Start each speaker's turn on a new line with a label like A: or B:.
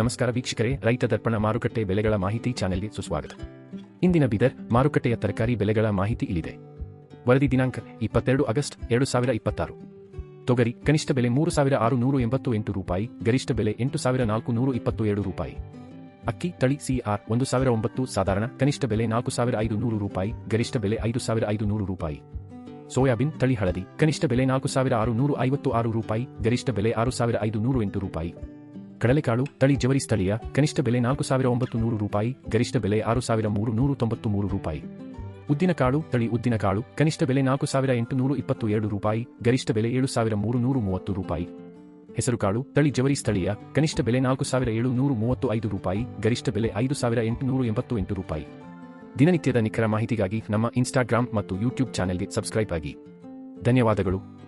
A: ನಮಸ್ಕಾರ ವೀಕ್ಷಕರೇ, ರೈತ ದರ್ಪಣ ಮಾರುಕಟ್ಟೆ ಬೆಲೆಗಳ ಮಾಹಿತಿ ಚಾನೆಲ್ಗೆ ಸುಸ್ವಾಗತ. ಇಂದಿನ ಬೀದರ್ ಮಾರುಕಟ್ಟೆಯ ತರಕಾರಿ ಬೆಲೆಗಳ ಮಾಹಿತಿ ಇಲ್ಲಿದೆ. ವರದಿ ದಿನಾಂಕ 22 ಆಗಸ್ಟ್ 2026. ತೊಗರಿ ಕನಿಷ್ಠ ಬೆಲೆ 3688 ರೂಪಾಯಿ, ಗರಿಷ್ಠ ಬೆಲೆ 8427 ರೂಪಾಯಿ. ಅಕ್ಕಿ ತಳಿ CR 1009 ಸಾಧಾರಣ, ಕನಿಷ್ಠ ಬೆಲೆ 4500 ರೂಪಾಯಿ, ಗರಿಷ್ಠ ಬೆಲೆ 5500 ರೂಪಾಯಿ. ಸೋಯಾಬೀನ್ ತಳಿ ಹಳದಿ ಕನಿಷ್ಠ ಬೆಲೆ 4656 ರೂಪಾಯಿ, ಗರಿಷ್ಠ ಬೆಲೆ 6508 ರೂಪಾಯಿ. ಕಡಲೆಕಾಳು ತಳಿ ಜವರಿ ಸ್ಥಳೀಯ ಕನಿಷ್ಠ ಬೆಲೆ 4900 ರೂಪಾಯಿ, ಗರಿಷ್ಠ ಬೆಲೆ 6393 ರೂಪಾಯಿ. ಉದ್ದಿನಕಾಳು ತಳಿ ಉದ್ದಿನಕಾಳು ಕನಿಷ್ಠ ಬೆಲೆ 4822 ರೂಪಾಯಿ, ಗರಿಷ್ಠ ಬೆಲೆ 7330 ರೂಪಾಯಿ. ಹೆಸರುಕಾಳು ತಳಿ ಜವರಿ ಸ್ಥಳೀಯ ಕನಿಷ್ಠ ಬೆಲೆ 4735 ರೂಪಾಯಿ, ಗರಿಷ್ಠ ಬೆಲೆ 5888 ರೂಪಾಯಿ. ದಿನನಿತ್ಯದ ನಿಖರ ಮಾಹಿತಿಗಾಗಿ ನಮ್ಮ ಇನ್ಸ್ಟಾಗ್ರಾಮ್ ಮತ್ತು ಯೂಟ್ಯೂಬ್ ಚಾನೆಲ್ಗೆ ಸಬ್ಸ್ಕ್ರೈಬ್ ಆಗಿ. ಧನ್ಯವಾದಗಳು.